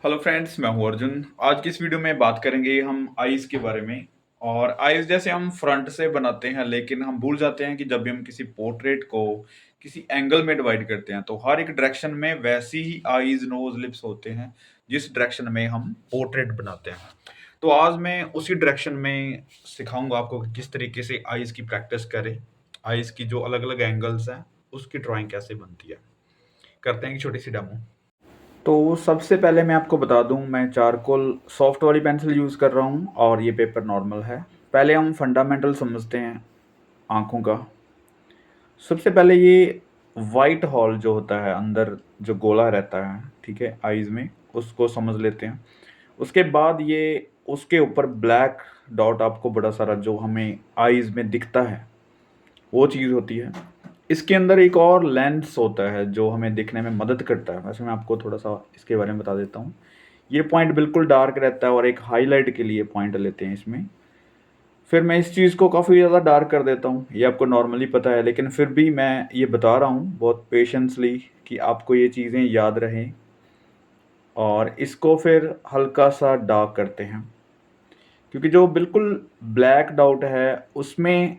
Hello friends, मैं हूं अर्जुन। आज की इस वीडियो में बात करेंगे हम आईज के बारे में। और आईज जैसे हम फ्रंट से बनाते हैं, लेकिन हम भूल जाते हैं कि जब भी हम किसी पोर्ट्रेट को किसी एंगल में डिवाइड करते हैं तो हर एक डायरेक्शन में वैसी ही आईज, नोज, लिप्स होते हैं जिस डायरेक्शन में हम पोर्ट्रेट बनाते हैं। तो आज मैं उसी डायरेक्शन में सिखाऊंगा आपको कि किस तरीके से आईज की प्रैक्टिस करें। आईज की जो अलग अलग एंगल्स हैं उसकी ड्राइंग कैसे बनती है, करते हैं एक छोटी सी डेमो। तो सबसे पहले मैं आपको बता दूं, मैं चारकोल सॉफ्ट वाली पेंसिल यूज़ कर रहा हूं और ये पेपर नॉर्मल है। पहले हम फंडामेंटल समझते हैं आँखों का। सबसे पहले ये वाइट हॉल जो होता है अंदर, जो गोला रहता है, ठीक है, आईज़ में, उसको समझ लेते हैं। उसके बाद ये उसके ऊपर ब्लैक डॉट आपको बड़ा सारा जो हमें आईज़ में दिखता है वो चीज़ होती है। इसके अंदर एक और लेंस होता है जो हमें दिखने में मदद करता है। वैसे मैं आपको थोड़ा सा इसके बारे में बता देता हूँ। ये पॉइंट बिल्कुल डार्क रहता है और एक हाईलाइट के लिए पॉइंट लेते हैं इसमें। फिर मैं इस चीज़ को काफ़ी ज़्यादा डार्क कर देता हूँ, ये आपको नॉर्मली पता है, लेकिन फिर भी मैं ये बता रहा हूँ बहुत पेशेंसली कि आपको ये चीज़ें याद रहें। और इसको फिर हल्का सा डार्क करते हैं, क्योंकि जो बिल्कुल ब्लैक डॉट है उसमें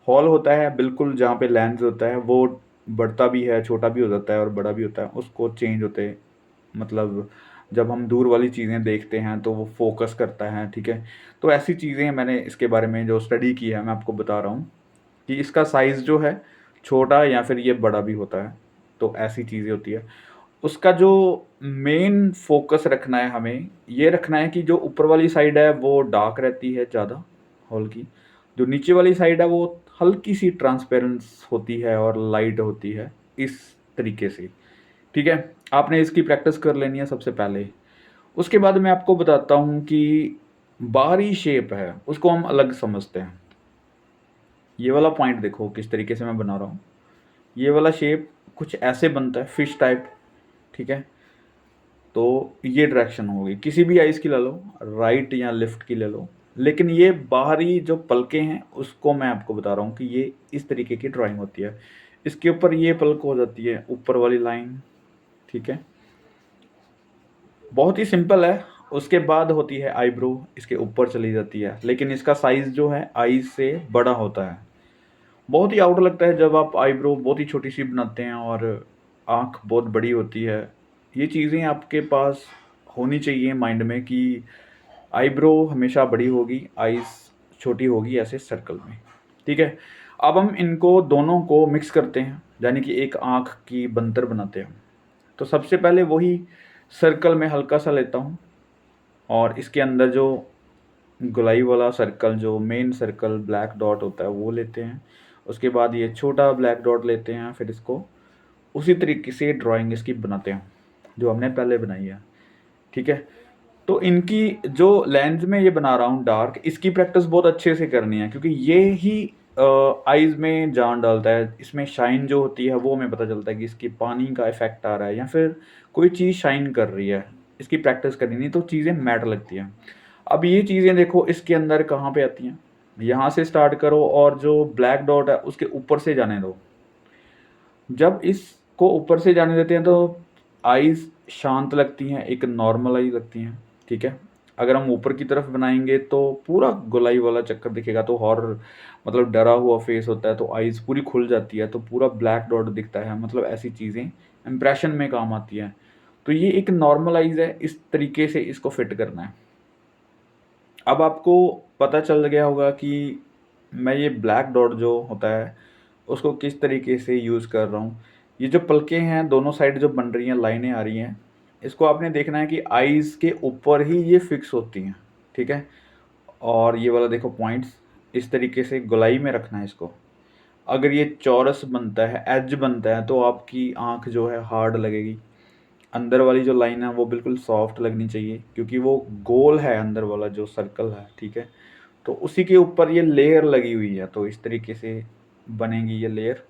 हॉल होता है, बिल्कुल जहाँ पे लेंस होता है वो बढ़ता भी है, छोटा भी हो जाता है और बड़ा भी होता है, उसको चेंज होते, मतलब जब हम दूर वाली चीज़ें देखते हैं तो वो फोकस करता है, ठीक है। तो ऐसी चीज़ें मैंने इसके बारे में जो स्टडी की है मैं आपको बता रहा हूँ कि इसका साइज़ जो है छोटा या फिर ये बड़ा भी होता है, तो ऐसी चीज़ें होती है। उसका जो मेन फोकस रखना है, हमें ये रखना है कि जो ऊपर वाली साइड है वो डार्क रहती है ज़्यादा हॉल की, जो नीचे वाली साइड है वो हल्की सी ट्रांसपेरेंस होती है और लाइट होती है, इस तरीके से, ठीक है। आपने इसकी प्रैक्टिस कर लेनी है सबसे पहले। उसके बाद मैं आपको बताता हूँ कि बाहरी शेप है उसको हम अलग समझते हैं। ये वाला पॉइंट देखो किस तरीके से मैं बना रहा हूँ। ये वाला शेप कुछ ऐसे बनता है, फिश टाइप, ठीक है। तो ये डायरेक्शन होगी, किसी भी आइज़ की ले लो, राइट या लेफ्ट की ले लो, लेकिन ये बाहरी जो पलकें हैं उसको मैं आपको बता रहा हूँ कि ये इस तरीके की ड्राइंग होती है। इसके ऊपर ये पलक हो जाती है, ऊपर वाली लाइन, ठीक है। बहुत ही सिंपल है। उसके बाद होती है आईब्रो, इसके ऊपर चली जाती है, लेकिन इसका साइज़ जो है आईज से बड़ा होता है। बहुत ही आउट लगता है जब आप आईब्रो बहुत ही छोटी सी बनाते हैं और आँख बहुत बड़ी होती है। ये चीज़ें आपके पास होनी चाहिए माइंड में कि आईब्रो हमेशा बड़ी होगी, आईज़ छोटी होगी, ऐसे सर्कल में, ठीक है। अब हम इनको दोनों को मिक्स करते हैं, यानी कि एक आँख की बनतर बनाते हैं। तो सबसे पहले वही सर्कल में हल्का सा लेता हूँ और इसके अंदर जो गोलाई वाला सर्कल, जो मेन सर्कल ब्लैक डॉट होता है वो लेते हैं। उसके बाद ये छोटा ब्लैक डॉट लेते हैं, फिर इसको उसी तरीके से ड्राइंग इसकी बनाते हैं जो हमने पहले बनाई है, ठीक है। तो इनकी जो लेंस में ये बना रहा हूँ डार्क, इसकी प्रैक्टिस बहुत अच्छे से करनी है, क्योंकि ये ही आईज में जान डालता है। इसमें शाइन जो होती है वो हमें पता चलता है कि इसकी पानी का इफेक्ट आ रहा है या फिर कोई चीज़ शाइन कर रही है। इसकी प्रैक्टिस करनी, नहीं तो चीज़ें मैट लगती हैं। अब ये चीज़ें देखो इसके अंदर कहाँ पे आती हैं, यहाँ से स्टार्ट करो और जो ब्लैक डॉट है उसके ऊपर से जाने दो। जब इसको ऊपर से जाने देते हैं तो आईज शांत लगती हैं, एक नॉर्मल आई लगती हैं, ठीक है। अगर हम ऊपर की तरफ बनाएंगे तो पूरा गोलाई वाला चक्कर दिखेगा, तो हॉरर, मतलब डरा हुआ फेस होता है, तो आईज पूरी खुल जाती है, तो पूरा ब्लैक डॉट दिखता है, मतलब ऐसी चीज़ें इंप्रेशन में काम आती हैं। तो ये एक नॉर्मल आईज है, इस तरीके से इसको फिट करना है। अब आपको पता चल गया होगा कि मैं ये ब्लैक डॉट जो होता है उसको किस तरीके से यूज़ कर रहा हूँ। ये जो पलकें हैं दोनों साइड जो बन रही हैं, लाइनें आ रही हैं, इसको आपने देखना है कि आईज़ के ऊपर ही ये फिक्स होती हैं, ठीक है। और ये वाला देखो पॉइंट्स, इस तरीके से गोलाई में रखना है इसको। अगर ये चौरस बनता है, एज बनता है, तो आपकी आँख जो है हार्ड लगेगी। अंदर वाली जो लाइन है वो बिल्कुल सॉफ्ट लगनी चाहिए, क्योंकि वो गोल है अंदर वाला जो सर्कल है, ठीक है। तो उसी के ऊपर ये लेयर लगी हुई है, तो इस तरीके से बनेगी ये लेयर,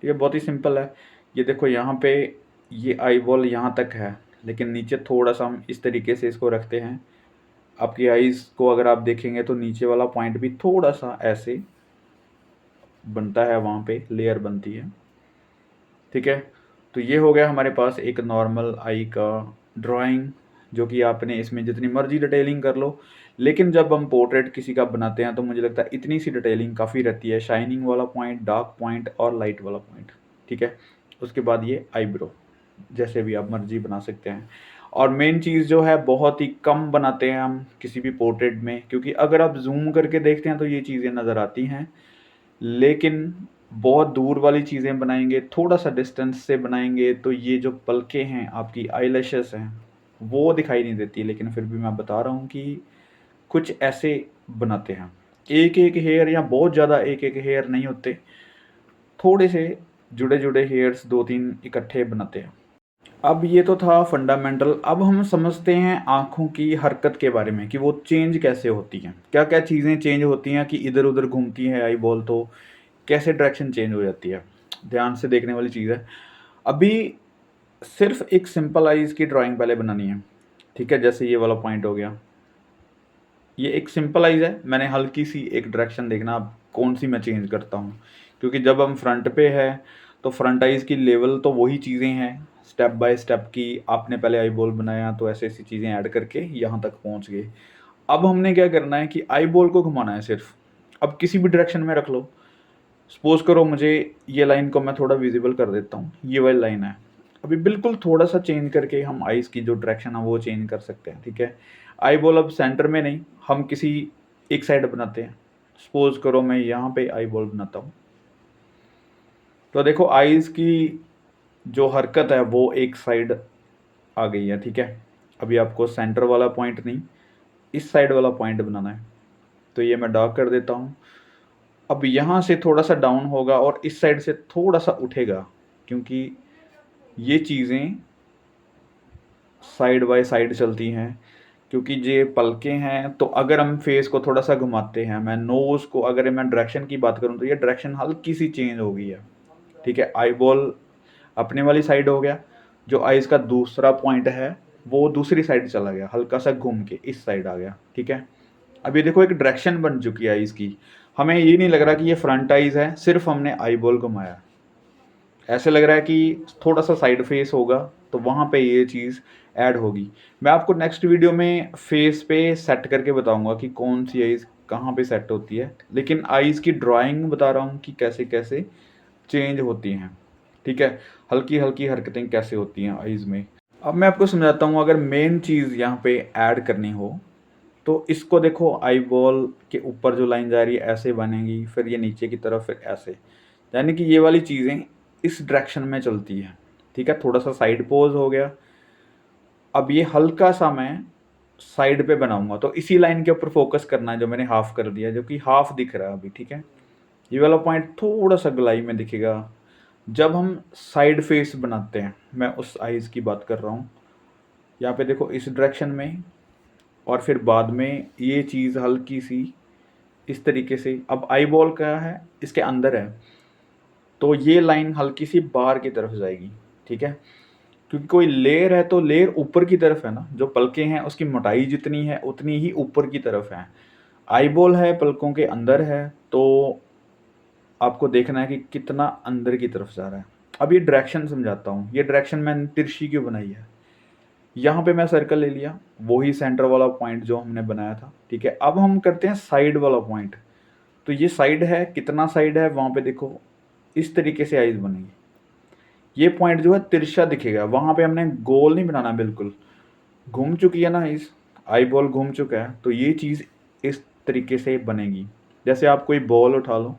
ठीक है। बहुत ही सिंपल है। ये देखो यहाँ पे ये आई बॉल यहाँ तक है, लेकिन नीचे थोड़ा सा हम इस तरीके से इसको रखते हैं। आपकी आईज़ को अगर आप देखेंगे तो नीचे वाला पॉइंट भी थोड़ा सा ऐसे बनता है, वहाँ पे लेयर बनती है, ठीक है। तो ये हो गया हमारे पास एक नॉर्मल आई का ड्राइंग जो कि आपने इसमें जितनी मर्जी डिटेलिंग कर लो, लेकिन जब हम पोर्ट्रेट किसी का बनाते हैं तो मुझे लगता है इतनी सी डिटेलिंग काफ़ी रहती है, शाइनिंग वाला पॉइंट, डार्क पॉइंट और लाइट वाला पॉइंट, ठीक है। उसके बाद ये आईब्रो, जैसे भी आप मर्जी बना सकते हैं। और मेन चीज़ जो है बहुत ही कम बनाते हैं हम किसी भी पोर्ट्रेट में, क्योंकि अगर आप जूम करके देखते हैं तो ये चीज़ें नज़र आती हैं, लेकिन बहुत दूर वाली चीज़ें बनाएंगे, थोड़ा सा डिस्टेंस से बनाएंगे तो ये जो पलकें हैं, आपकी आईलैशेस हैं, वो दिखाई नहीं देती। लेकिन फिर भी मैं बता रहा हूँ कि कुछ ऐसे बनाते हैं, एक एक हेयर या बहुत ज़्यादा एक एक हेयर नहीं होते, थोड़े से जुड़े जुड़े हेयर्स दो तीन इकट्ठे बनाते हैं। अब ये तो था फंडामेंटल। अब हम समझते हैं आँखों की हरकत के बारे में कि वो चेंज कैसे होती हैं, क्या-क्या चीज़ें चेंज होती हैं कि इधर-उधर घूमती है आई बॉल, तो कैसे डायरेक्शन चेंज हो जाती है। ध्यान से देखने वाली चीज़ है। अभी सिर्फ़ एक सिंपल आइज़ की ड्राइंग पहले बनानी है, ठीक है? जैसे ये वाला पॉइंट हो गया। ये एक सिंपल आइज़ है, मैंने हल्की-सी एक डायरेक्शन देखना अब कौन-सी मैं चेंज करता हूँ। क्योंकि जब हम फ्रंट पे है, तो फ्रंट आइज़ की लेवल तो वही चीज़ें हैं, स्टेप बाय स्टेप की आपने पहले आई बॉल बनाया तो ऐसी-ऐसी चीज़ें ऐड करके यहाँ तक पहुँच गए। अब हमने क्या करना है कि आई बॉल को घुमाना है सिर्फ़। अब किसी भी डायरेक्शन में रख लो। सपोज़ करो मुझे ये लाइन को मैं थोड़ा विज़िबल कर देता हूँ, ये वाली लाइन है। अभी बिल्कुल थोड़ा-सा चेंज करके हम आइज़ की जो डायरेक्शन है वो चेंज कर सकते हैं, ठीक है? आई बॉल अब सेंटर में नहीं, हम किसी एक साइड बनाते हैं। सपोज़ करो मैं यहाँ पे आई बॉल बनाता हूँ। तो देखो आइज़ की जो हरकत है वो एक साइड आ गई है, ठीक है? अभी आपको सेंटर वाला पॉइंट नहीं, इस साइड वाला पॉइंट बनाना है। तो ये मैं डार्क कर देता हूँ। अब यहाँ से थोड़ा-सा डाउन होगा और इस साइड से थोड़ा-सा उठेगा, क्योंकि ये चीज़ें साइड बाय साइड चलती हैं। क्योंकि ये पलकें हैं, तो अगर हम फेस को थोड़ा-सा घुमाते हैं, मैं नोज़ को अगर मैं डायरेक्शन की बात करूँ तो ये डायरेक्शन हल्की-सी चेंज हो गई है, ठीक है? आई बॉल अपने वाली साइड हो गया, जो आइज़ का दूसरा पॉइंट है, वो दूसरी साइड चला गया, हल्का-सा घूम के इस साइड आ गया, ठीक है? अब ये देखो एक डायरेक्शन बन चुकी है आइज़ की। हमें ये नहीं लग रहा कि ये फ्रंट आइज़ है, सिर्फ़ हमने आई बॉल घुमाया। ऐसे लग रहा है कि थोड़ा-सा साइड फेस होगा, तो वहाँ पे ये चीज़ ऐड होगी। मैं आपको नेक्स्ट वीडियो में फेस पे सेट करके बताऊँगा कि कौन-सी आइज़ कहाँ पे सेट होती है। लेकिन आइज़ की ड्राइंग बता रहा हूँ कि कैसे-कैसे चेंज होती हैं, ठीक है? हल्की-हल्की हरकतें कैसे होती हैं आइज़ में। अब मैं आपको समझाता हूँ, अगर मेन चीज़ यहाँ पे ऐड करनी हो, तो इसको देखो आई बॉल के ऊपर जो लाइन जा रही है ऐसे बनेगी, फिर ये नीचे की तरफ फिर ऐसे। यानी कि ये वाली चीज़ें इस डायरेक्शन में चलती है, ठीक है? थोड़ा-सा साइड पोज़ हो गया। अब ये हल्का-सा मैं साइड पे बनाऊँगा, तो इसी लाइन के ऊपर फ़ोकस करना है जो मैंने हाफ़ कर दिया, जो कि हाफ़ दिख रहा है अभी, ठीक है? ये वाला पॉइंट थोड़ा-सा गोलाई में दिखेगा। जब हम साइड फेस बनाते हैं, मैं उस आइज़ की बात कर रहा हूँ। यहाँ पे देखो इस डायरेक्शन में, और फिर बाद में ये चीज़ हल्की-सी इस तरीके से। अब आई बॉल क्या है, इसके अंदर है, तो ये लाइन हल्की-सी बाहर की तरफ जाएगी, ठीक है? क्योंकि कोई लेयर है तो लेयर ऊपर की तरफ है ना, जो पलकें हैं उसकी मोटाई जितनी है उतनी ही ऊपर की तरफ है। आई बॉल है पलकों के अंदर है, तो आपको देखना है कि कितना अंदर की तरफ जा रहा है। अब ये डायरेक्शन समझाता हूँ, ये डायरेक्शन मैंने तिरछी क्यों बनाई है। यहाँ पे मैं सर्कल ले लिया, वही सेंटर वाला पॉइंट जो हमने बनाया था, ठीक है? अब हम करते हैं साइड वाला पॉइंट। तो ये साइड है, कितना साइड है वहाँ पे देखो, इस तरीके से आइज़ बनेगी। ये पॉइंट जो है तिरछा दिखेगा, वहाँ पे हमने गोल नहीं बनाना बिल्कुल। घूम चुकी है ना इस आई बॉल, घूम चुका है, तो ये चीज़ इस तरीके से बनेगी। जैसे आप कोई बॉल उठा लो,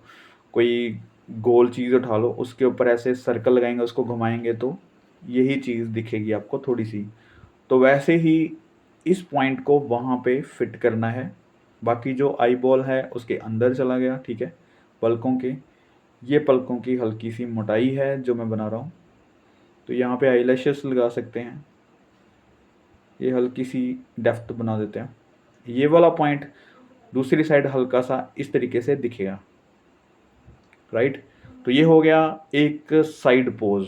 कोई गोल चीज़ उठा लो, उसके ऊपर ऐसे सर्कल लगाएँगे, उसको घुमाएँगे तो यही चीज़ दिखेगी आपको थोड़ी-सी। तो वैसे ही इस पॉइंट को वहाँ पे फिट करना है। बाकी जो आई बॉल है उसके अंदर चला गया, ठीक है? पलकों के, ये पलकों की हल्की-सी मोटाई है जो मैं बना रहा हूँ। तो यहाँ पे आईलैशेस लगा सकते हैं, ये हल्की-सी डेप्थ बना देते हैं। ये वाला पॉइंट दूसरी साइड हल्का-सा इस तरीके से दिखेगा, राइट? तो ये हो गया एक साइड पोज़,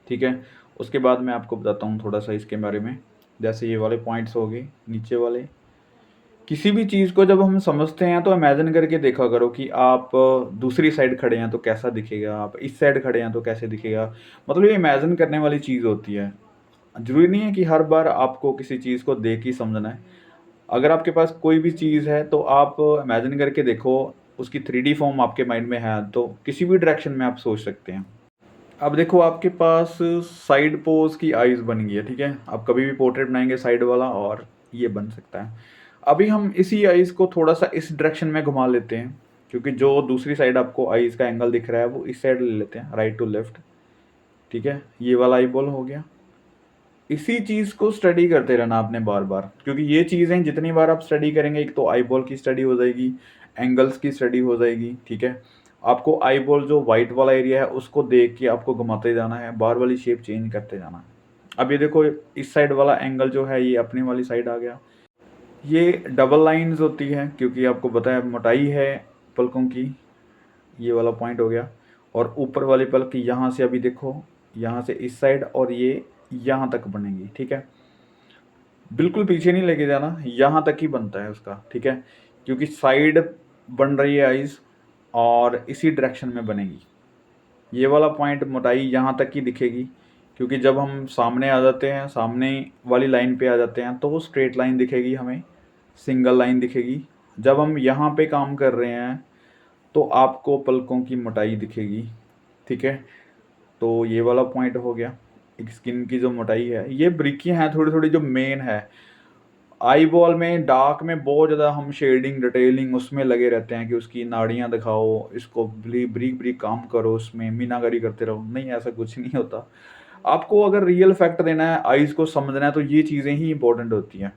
ठीक है? उसके बाद मैं आपको बताता हूँ थोड़ा-सा इसके बारे में। जैसे ये वाले पॉइंट्स हो गए, नीचे वाले। किसी भी चीज़ को जब हम समझते हैं तो इमेजिन करके देखा करो कि आप दूसरी साइड खड़े हैं तो कैसा दिखेगा, आप इस साइड खड़े हैं तो कैसे दिखेगा। मतलब ये इमेजिन करने वाली चीज़ होती है। ज़रूरी नहीं है कि हर बार आपको किसी चीज़ को देख ही समझना है। अगर आपके पास कोई भी चीज़ है तो आप इमेजिन करके देखो, उसकी 3D फॉर्म आपके माइंड में है तो किसी भी डायरेक्शन में आप सोच सकते हैं। अब देखो आपके पास साइड पोज की आइज़ बन गई है, ठीक है? आप कभी भी पोर्ट्रेट बनाएँगे साइड वाला और ये बन सकता है। अभी हम इसी आइज़ को थोड़ा-सा इस डायरेक्शन में घुमा लेते हैं, क्योंकि जो दूसरी साइड आपको आइज़ का एंगल दिख रहा है वो इस साइड ले लेते हैं, राइट टू लेफ्ट, ठीक है? ये वाला आईबॉल हो गया। इसी चीज़ को स्टडी करते रहना आपने बार-बार, क्योंकि ये चीज़ें जितनी बार आप स्टडी करेंगे, एक तो आईबॉल की स्टडी हो जाएगी, एंगल्स की स्टडी हो जाएगी, ठीक है? आपको आईबॉल जो व्हाइट वाला एरिया है उसको देख के आपको घुमाते जाना है, बार वाली शेप चेंज करते जाना है। अब ये देखो इस साइड वाला एंगल जो है ये अपनी वाली साइड आ गया। ये डबल लाइन्स होती है क्योंकि आपको पता है मोटाई है पलकों की, ये वाला पॉइंट हो गया। और ऊपर वाली पलक यहाँ से अभी देखो, यहाँ से इस साइड और ये यहाँ तक बनेगी, ठीक है? बिल्कुल पीछे नहीं लेके जाना, यहाँ तक ही बनता है उसका, ठीक है? क्योंकि साइड बन रही है आइज़ और इसी डायरेक्शन में बनेगी। ये वाला पॉइंट मोटाई यहाँ तक ही दिखेगी, क्योंकि जब हम सामने आ जाते हैं, सामने वाली लाइन पे आ जाते हैं तो वो स्ट्रेट लाइन दिखेगी हमें, सिंगल लाइन दिखेगी। जब हम यहाँ पे काम कर रहे हैं तो आपको पलकों की मोटाई दिखेगी, ठीक है? तो ये वाला पॉइंट हो गया। एक स्किन की जो मोटाई है, ये बारीकियाँ हैं थोड़ी-थोड़ी जो मेन है। आई बॉल में डार्क में बहुत ज़्यादा हम शेडिंग डिटेलिंग उसमें लगे रहते हैं कि उसकी नाड़ियाँ दिखाओ, इसको बारीक बारीक काम करो, उसमें मीनाकारी करते रहो। नहीं, ऐसा कुछ नहीं होता। आपको अगर रियल फैक्ट देना है, आइज़ को समझना है, तो ये चीज़ें ही इंपॉर्टेंट होती हैं।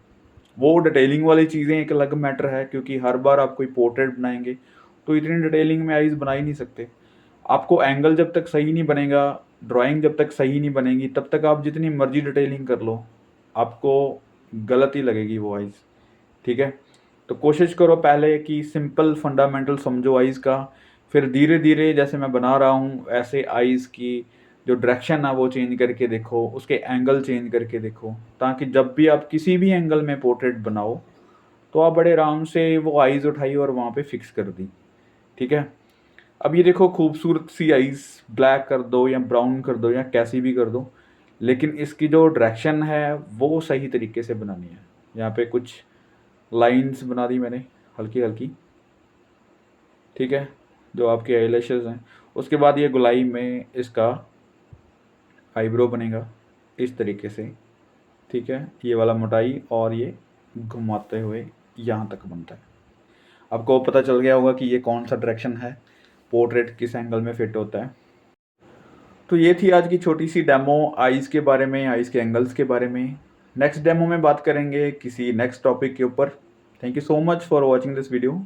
वो डिटेलिंग वाली चीज़ें एक अलग मैटर है, क्योंकि हर बार आप कोई पोर्ट्रेट बनाएंगे तो इतनी डिटेलिंग में आइज़ बना ही नहीं सकते। आपको एंगल जब तक सही नहीं बनेगा, ड्राइंग जब तक सही नहीं बनेगी, तब तक आप जितनी मर्जी डिटेलिंग कर लो, आपको गलत ही लगेगी वो आइज़, ठीक है? तो कोशिश करो पहले कि सिंपल फंडामेंटल समझो आइज़ का, फिर धीरे-धीरे जैसे मैं बना रहा हूँ ऐसे आइज़ की जो डायरेक्शन है वो चेंज करके देखो, उसके एंगल चेंज करके देखो, ताकि जब भी आप किसी भी एंगल में पोर्ट्रेट बनाओ, तो आप बड़े आराम से वो आइज़ उठाई और वहाँ पे फिक्स कर दी, ठीक है? अब ये देखो खूबसूरत सी आइज़, ब्लैक कर दो या ब्राउन कर दो या कैसी भी कर दो, लेकिन इसकी जो डायरेक्शन है वो सही तरीके से बनानी है। यहाँ पे कुछ लाइन्स बना दी मैंने हल्की-हल्की, ठीक है? जो आपके आईलैशेज़ हैं। उसके बाद ये गोलाई में इसका आईब्रो बनेगा इस तरीके से, ठीक है? ये वाला मोटाई और ये घुमाते हुए यहाँ तक बनता है। आपको पता चल गया होगा कि ये कौन-सा डायरेक्शन है, पोर्ट्रेट किस एंगल में फिट होता है। तो ये थी आज की छोटी सी डेमो आइज़ के बारे में, आइज़ के एंगल्स के बारे में। नेक्स्ट डेमो में बात करेंगे किसी नेक्स्ट टॉपिक के ऊपर। Thank you so much for watching this video.